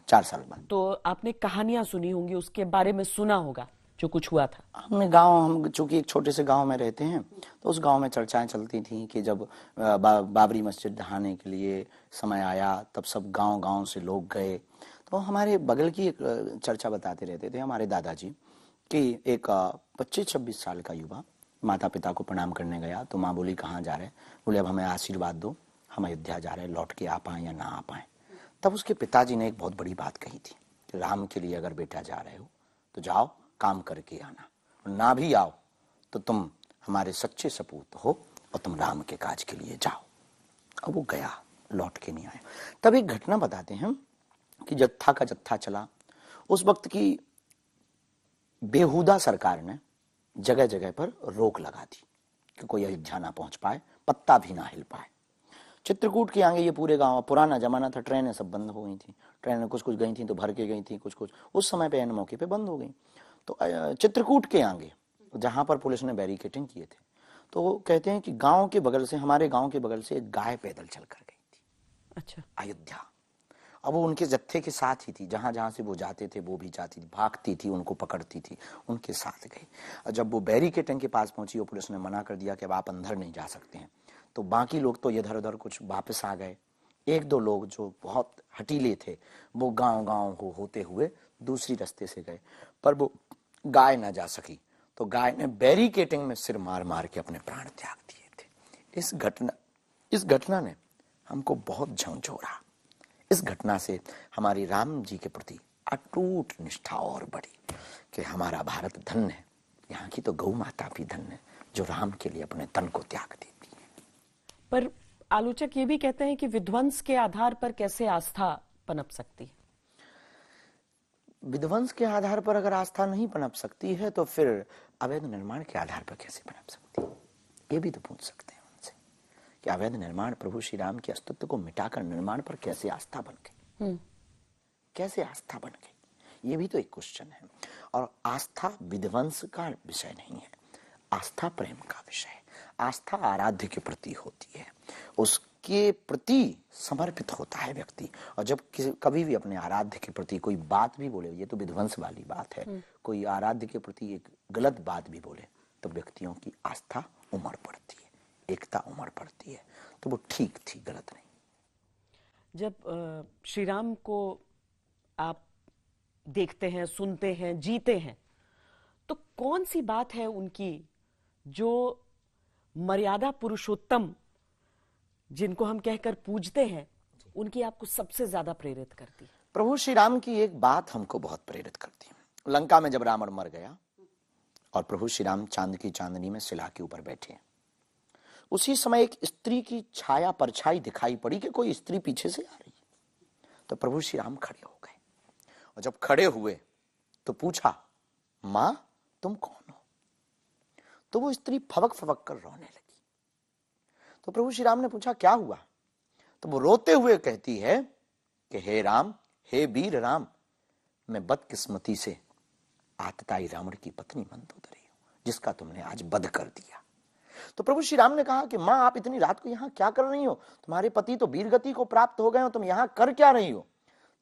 4 साल बाद। तो आपने कहानियां सुनी होंगी, उसके बारे में सुना होगा जो कुछ हुआ था? हमने हम चूंकि एक छोटे से गांव में रहते हैं, तो उस गांव में चर्चाएं चलती थी कि जब बाबरी मस्जिद ढहाने के लिए समय आया, तब सब गांव से लोग गए। तो हमारे बगल की एक चर्चा बताते रहते थे हमारे दादाजी कि एक 25-26 साल का युवा माता पिता को प्रणाम करने गया, तो माँ बोली कहाँ जा रहे? बोले अब हमें आशीर्वाद दो, हम अयोध्या जा रहे हैं, लौट के आ पाए या ना आ पाए। तब उसके पिताजी ने एक बहुत बड़ी बात कही थी कि राम के लिए अगर बेटा जा रहे हो तो जाओ, काम करके आना, और ना भी आओ तो तुम हमारे सच्चे सपूत हो और तुम राम के काज के लिए जाओ। अब वो गया, लौट के नहीं आया। तब एक घटना बताते हैं कि जत्था का जत्था चला। उस वक्त की बेहुदा सरकार ने जगह जगह पर रोक लगा दी कि कोई अयोध्या ना पहुंच पाए, पत्ता भी ना हिल पाए। चित्रकूट के आगे ये पूरे गांव, पुराना जमाना था, ट्रेनें सब बंद हो गई थी। ट्रेनें कुछ गई थी तो भर के गई थी, कुछ उस समय पे एन मौके पे बंद हो गई। तो चित्रकूट के आगे जहां पर पुलिस ने बैरिकेटिंग किए थे, तो वो कहते हैं कि गांव के बगल से, हमारे गांव के बगल से एक गाय पैदल चल कर गई थी। अच्छा। अयोध्या। अब वो उनके जत्थे के साथ ही थी, जहां जहां से वो जाते थे वो भी जाती थी, भागती थी, उनको पकड़ती थी, उनके साथ गई। और जब वो बैरिकेडिंग के पास पहुंची, वो पुलिस ने मना कर दिया कि अब आप अंदर नहीं जा सकते हैं। तो बाकी लोग तो इधर उधर कुछ वापस आ गए। एक दो लोग जो बहुत हटीले थे वो गांव गांव होते हुए दूसरी रास्ते से गए, पर वो गाय ना जा सकी, तो गाय ने बैरिकेडिंग में सिर मार मार के अपने प्राण त्याग दिए थे। इस घटना ने हमको बहुत झंझोरा। इस घटना से हमारी राम जी के प्रति अटूट निष्ठा और बढ़ी कि हमारा भारत धन्य है, यहाँ की तो गौ माता भी धन्य है जो राम के लिए अपने तन को त्याग देती है। पर आलोचक ये भी कहते हैं कि विध्वंस के आधार पर कैसे आस्था पनप सकती है? विध्वंस के आधार पर अगर आस्था नहीं पनप सकती है तो फिर अवैध निर्माण के आधार पर कैसे पनप सकती है? ये भी तो पूछ सकते हैं उनसे कि अवैध निर्माण प्रभु श्री राम के अस्तित्व को मिटाकर निर्माण पर कैसे आस्था बन गई? कैसे आस्था बन गई? ये भी तो एक क्वेश्चन है। और आस्था विध्वंस का विषय नहीं है, आस्था प्रेम का विषय है। आस्था आराध्य के प्रति होती है, उसके प्रति समर्पित होता है व्यक्ति। और जब कभी भी अपने आराध्य के प्रति कोई बात भी बोले, ये तो विध्वंस वाली बात है, कोई आराध्य के प्रति एक गलत बात भी बोले तो व्यक्तियों की आस्था उमड़ पड़ती है, एकता उमड़ पड़ती है। तो वो ठीक थी, गलत नहीं। जब श्री राम को आप देखते हैं, सुनते हैं, जीते हैं, तो कौन सी बात है उनकी जो मर्यादा पुरुषोत्तम जिनको हम कहकर पूजते हैं, उनकी आपको सबसे ज्यादा प्रेरित करती है? प्रभु श्री राम की एक बात हमको बहुत प्रेरित करती है। लंका में जब रावण मर गया और प्रभु श्री राम चांद की चांदनी में शिला के ऊपर बैठे, उसी समय एक स्त्री की छाया परछाई दिखाई पड़ी कि कोई स्त्री पीछे से आ रही है। तो प्रभु श्री राम खड़े हो गए, और जब खड़े हुए तो पूछा, मां तुम कौन हो? तो वो स्त्री फबक फबक कर रोने लगी। तो प्रभु श्री राम ने पूछा, क्या हुआ? तो वो रोते हुए कहती है कि हे राम, हे वीर राम, मैं बदकिस्मती से आतताई रावण की पत्नी मंदोदरी हूं, जिसका तुमने आज वध कर दिया। तो प्रभु श्री राम ने कहा कि मां, आप इतनी रात को यहां क्या कर रही हो? तुम्हारे पति तो वीर गति को प्राप्त हो गए हो, तुम यहां कर क्या रही हो?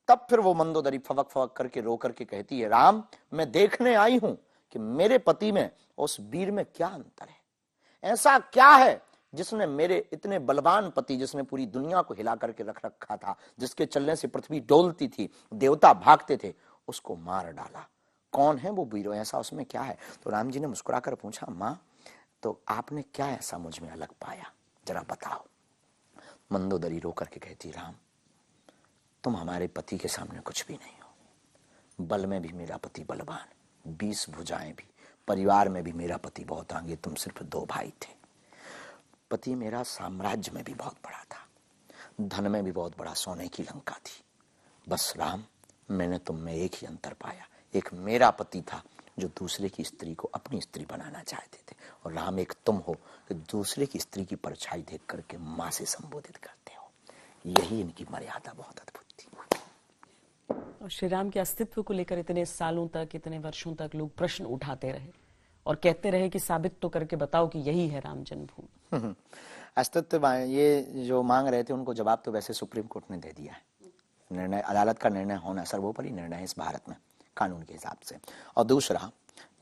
तब फिर वो मंदोदरी फबक फबक करके रो करके कहती है, राम, मैं देखने आई हूं कि मेरे पति में उस वीर में क्या अंतर है। ऐसा क्या है जिसने मेरे इतने बलवान पति, जिसने पूरी दुनिया को हिला करके रख रखा था, जिसके चलने से पृथ्वी डोलती थी, देवता भागते थे, उसको मार डाला? कौन है वो वीर? ऐसा उसमें क्या है? तो राम जी ने मुस्कुराकर पूछा, मां, तो आपने क्या ऐसा मुझ में अलग पाया, जरा बताओ। मंदोदरी रो करके कहती, राम, तुम हमारे पति के सामने कुछ भी नहीं हो। बल में भी मेरा पति बलवान, 20 भुजाएं भी, परिवार में भी मेरा पति बहुत आगे, तुम सिर्फ 2 भाई थे। पति मेरा साम्राज्य में भी बहुत बड़ा था, धन में भी बहुत बड़ा, सोने की लंका थी। बस राम, मैंने तुम में एक ही अंतर पाया, एक मेरा पति था जो दूसरे की स्त्री को अपनी स्त्री बनाना चाहते थे, और राम एक तुम हो कि दूसरे की स्त्री की परछाई देख करके मां से संबोधित करते हो। यही इनकी मर्यादा बहुत अद्भुत थी। और श्री राम के अस्तित्व को लेकर इतने सालों तक, इतने वर्षों तक लोग प्रश्न उठाते रहे और कहते रहे कि साबित तो करके बताओ कि यही है राम जन्मभूमि। अस्तित्व ये जो मांग रहे थे, उनको जवाब तो वैसे सुप्रीम कोर्ट ने दे दिया है। निर्णय, अदालत का निर्णय होना सर्वोपरि निर्णय है इस भारत में कानून के हिसाब से। और दूसरा,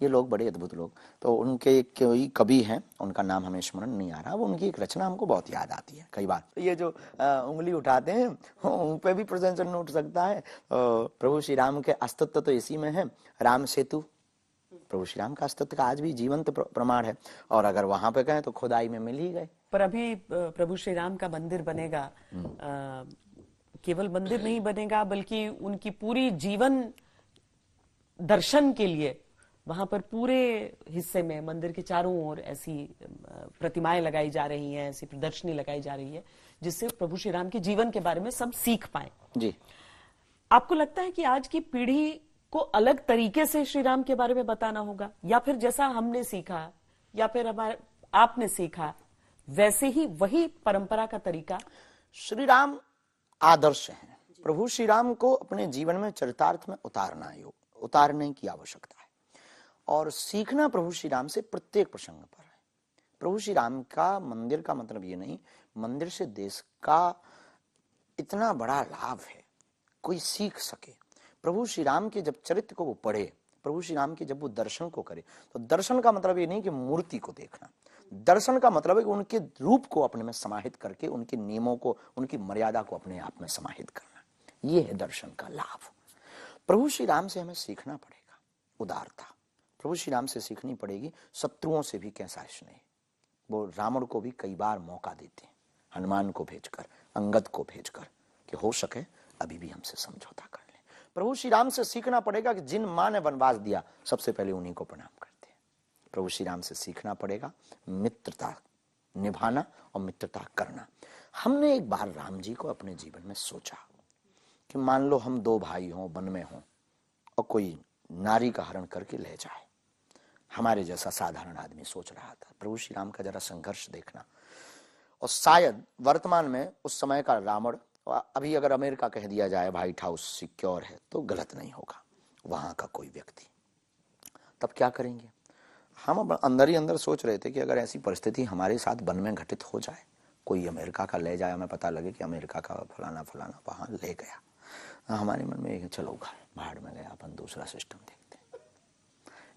ये लोग बड़े अद्भुत लोग, तो उनके कोई कवि हैं, उनका नाम हमें स्मरण नहीं आ रहा, वो उनकी एक रचना हमको बहुत याद आती है कई बार। ये जो उंगली उठाते हैं उन पे भी प्रशंसन उठ सकता है। प्रभु श्री राम के अस्तित्व तो इसी में है, राम सेतु प्रभु श्री राम का अस्तित्व का आज भी जीवंत प्रमाण है, और अगर वहां पे गए तो खुदाई में मिल ही गए। पर अभी प्रभु श्री राम का मंदिर बनेगा, केवल मंदिर नहीं बनेगा बल्कि उनकी पूरी जीवन दर्शन के लिए वहां पर पूरे हिस्से में मंदिर के चारों ओर ऐसी प्रतिमाएं लगाई जा रही हैं, ऐसी प्रदर्शनी लगाई जा रही है जिससे प्रभु श्री राम के जीवन के बारे में सब सीख पाए। जी, आपको लगता है कि आज की पीढ़ी को अलग तरीके से श्री राम के बारे में बताना होगा, या फिर जैसा हमने सीखा या फिर हमारे आपने सीखा वैसे ही वही परंपरा का तरीका? श्री राम आदर्श हैं। प्रभु श्री राम को अपने जीवन में चरितार्थ में उतारने की आवश्यकता है, और सीखना प्रभु श्री राम से प्रत्येक प्रसंग पर है। प्रभु श्री राम का मंदिर का मतलब ये नहीं, मंदिर से देश का इतना बड़ा लाभ है, कोई सीख सके। प्रभु श्री राम के जब चरित्र को वो पढ़े, प्रभु श्री राम के जब वो दर्शन को करे, तो दर्शन का मतलब ये नहीं कि मूर्ति को देखना, दर्शन का मतलब है कि उनके रूप को अपने में समाहित करके उनके नियमों को, उनकी मर्यादा को अपने आप में समाहित करना, ये है दर्शन का लाभ। प्रभु श्री राम से हमें सीखना पड़ेगा उदारता, प्रभु श्री राम से सीखनी पड़ेगी शत्रुओं से भी कैसा स्नेह। वो रावण को भी कई बार मौका देते हैं, हनुमान को भेजकर, अंगद को भेजकर, कि हो सके अभी भी हमसे समझौता कर ले। प्रभु श्री राम से सीखना पड़ेगा कि जिन मां ने वनवास दिया सबसे पहले उन्हीं को प्रणाम करते हैं। प्रभु श्री राम से सीखना पड़ेगा मित्रता निभाना और मित्रता करना। हमने एक बार राम जी को अपने जीवन में सोचा कि मान लो हम दो भाई हों, वन में हों, और कोई नारी का हरण करके ले जाए। हमारे जैसा साधारण आदमी सोच रहा था, प्रभु श्री राम का जरा संघर्ष देखना। और शायद वर्तमान में उस समय का रावण, अभी अगर अमेरिका कह दिया जाए व्हाइट हाउस सिक्योर है तो गलत नहीं होगा, वहां का कोई व्यक्ति, तब क्या करेंगे? हम अंदर ही अंदर सोच रहे थे कि अगर ऐसी परिस्थिति हमारे साथ वन में घटित हो जाए, कोई अमेरिका का ले जाए, हमें पता लगे कि अमेरिका का फलाना फलाना वहां ले गया, हमारे मन में चलो भाड़ में गया, अपन दूसरा सिस्टम देखते हैं।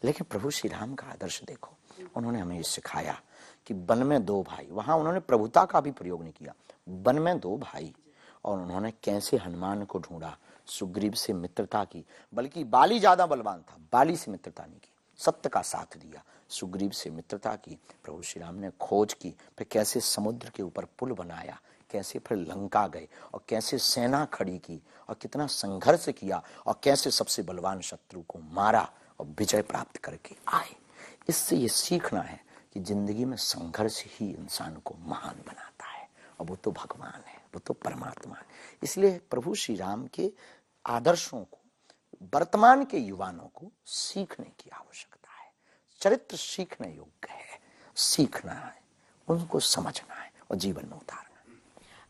लेकिन प्रभु श्री राम का आदर्श देखो, उन्होंने हमें ये सिखाया कि वन में दो भाई, वहां उन्होंने प्रभुता का भी प्रयोग नहीं किया, वन में दो भाई, और उन्होंने कैसे हनुमान को ढूंढा, सुग्रीव से मित्रता की, बल्कि बाली ज्यादा बलवान था, बाली से मित्रता नहीं की, सत्य का साथ दिया, सुग्रीव से मित्रता की। प्रभु श्री राम ने खोज की, फिर कैसे समुद्र के ऊपर पुल बनाया, कैसे फिर लंका गए और कैसे सेना खड़ी की और कितना संघर्ष किया और कैसे सबसे बलवान शत्रु को मारा और विजय प्राप्त करके आए। इससे ये सीखना है कि जिंदगी में संघर्ष ही इंसान को महान बनाता है, और वो तो भगवान है, वो तो परमात्मा है। इसलिए प्रभु श्री राम के आदर्शों को वर्तमान के युवाओं को सीखने की आवश्यकता है। चरित्र सीखने योग्य है, सीखना है, उनको समझना है और जीवन में उतारना।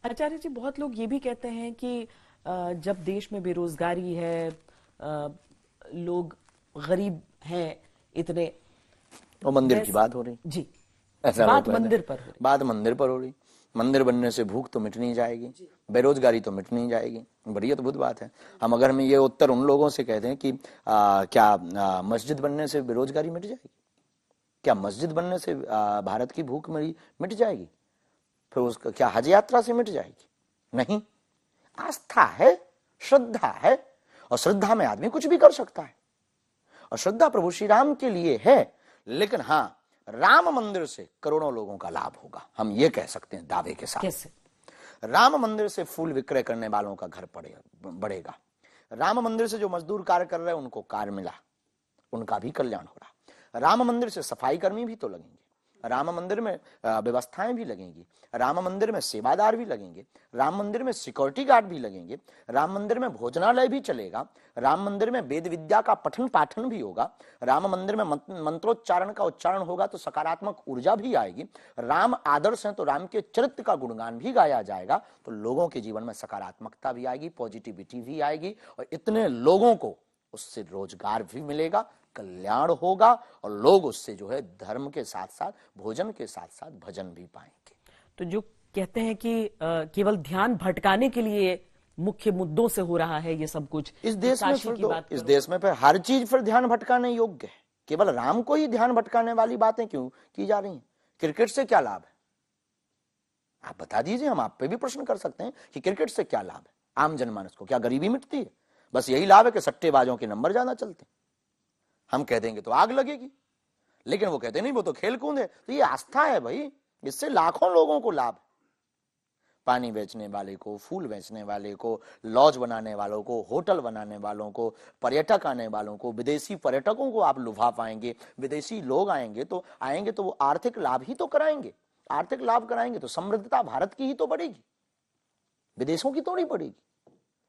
आचार्य जी, बहुत लोग ये भी कहते हैं कि जब देश में बेरोजगारी है, लोग गरीब हैं इतने, तो मंदिर की बात हो रही जी, बात मंदिर पर हो रही, बात मंदिर पर हो रही। मंदिर बनने से भूख तो मिट नहीं जाएगी, बेरोजगारी तो मिट नहीं जाएगी, बड़ी अद्भुत बात है। हम अगर हम ये उत्तर उन लोगों से कहते हैं कि क्या मस्जिद बनने से बेरोजगारी मिट जाएगी, क्या मस्जिद बनने से भारत की भूख मिट जाएगी, फिर उसका क्या हज यात्रा से मिट जाएगी? नहीं, आस्था है, श्रद्धा है, और श्रद्धा में आदमी कुछ भी कर सकता है, और श्रद्धा प्रभु श्री राम के लिए है। लेकिन हाँ, राम मंदिर से करोड़ों लोगों का लाभ होगा, हम ये कह सकते हैं दावे के साथ। कैसे? राम मंदिर से फूल विक्रय करने वालों का घर बढ़ेगा, राम मंदिर से जो मजदूर कार्य कर रहे हैं उनको कार्य मिला, उनका भी कल्याण हो रहा। राम मंदिर से सफाई कर्मी भी तो लगेंगे, राम मंदिर में व्यवस्थाएं भी लगेंगी, राम मंदिर में सेवादार भी लगेंगे, राम मंदिर में सिक्योरिटी गार्ड भी लगेंगे, राम मंदिर में भोजनालय भी चलेगा, राम मंदिर में वेद विद्या का पठन पाठन भी होगा, राम मंदिर में मंत्रोच्चारण का उच्चारण होगा तो सकारात्मक ऊर्जा भी आएगी, राम आदर्श है तो राम के चरित्र का गुणगान भी गाया जाएगा, तो लोगों के जीवन में सकारात्मकता भी आएगी, पॉजिटिविटी भी आएगी, और इतने लोगों को उससे रोजगार भी मिलेगा, कल्याण होगा, और लोग उससे जो है धर्म के साथ साथ भोजन के साथ साथ भजन भी पाएंगे। तो जो कहते हैं कि केवल ध्यान भटकाने के लिए मुख्य मुद्दों से हो रहा है ये सब कुछ, इस देश में इस देश में फिर हर चीज फिर ध्यान भटकाने योग्य है, केवल राम को ही ध्यान भटकाने वाली बातें क्यों की जा रही हैं? क्रिकेट से क्या लाभ है, आप बता दीजिए, हम आप पे भी प्रश्न कर सकते हैं कि क्रिकेट से क्या लाभ है आम जनमानस को? क्या गरीबी मिटती है? बस यही लाभ है कि सट्टेबाजों के नंबर ज्यादा चलते। हम कह देंगे तो आग लगेगी, लेकिन वो कहते नहीं वो तो खेल कूद है। तो ये आस्था है भाई, इससे लाखों लोगों को लाभ। पानी बेचने वाले को, फूल बेचने वाले को, लॉज बनाने वालों को, होटल बनाने वालों को, पर्यटक आने वालों को, विदेशी पर्यटकों को आप लुभा पाएंगे। विदेशी लोग आएंगे तो वो आर्थिक लाभ ही तो कराएंगे, आर्थिक लाभ कराएंगे तो समृद्धता भारत की ही तो बढ़ेगी, विदेशों की थोड़ी बढ़ेगी।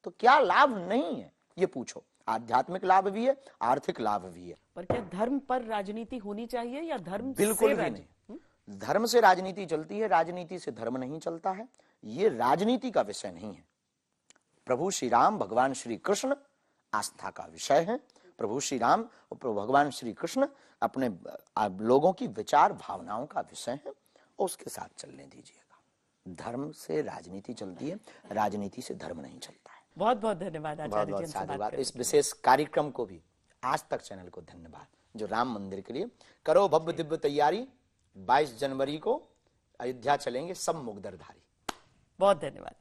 तो क्या लाभ नहीं है ये पूछो। आध्यात्मिक लाभ भी है, आर्थिक लाभ भी है। पर क्या धर्म पर राजनीति होनी चाहिए या धर्म बिल्कुल भी नहीं। धर्म से राजनीति चलती है, राजनीति से धर्म नहीं चलता है, ये राजनीति का विषय नहीं है। प्रभु श्री राम भगवान श्री कृष्ण आस्था का विषय है। प्रभु श्री राम और भगवान श्री कृष्ण अपने लोगों की विचार भावनाओं का विषय है, और उसके साथ चलने दीजिएगा। धर्म से राजनीति चलती है, राजनीति से धर्म नहीं चलता है। बहुत बहुत धन्यवाद आचार्य जी, हमसे बात करने इस विशेष कार्यक्रम को भी, आज तक चैनल को धन्यवाद, जो राम मंदिर के लिए करो भव्य दिव्य तैयारी। 22 जनवरी को अयोध्या चलेंगे सब मुगदरधारी। बहुत धन्यवाद।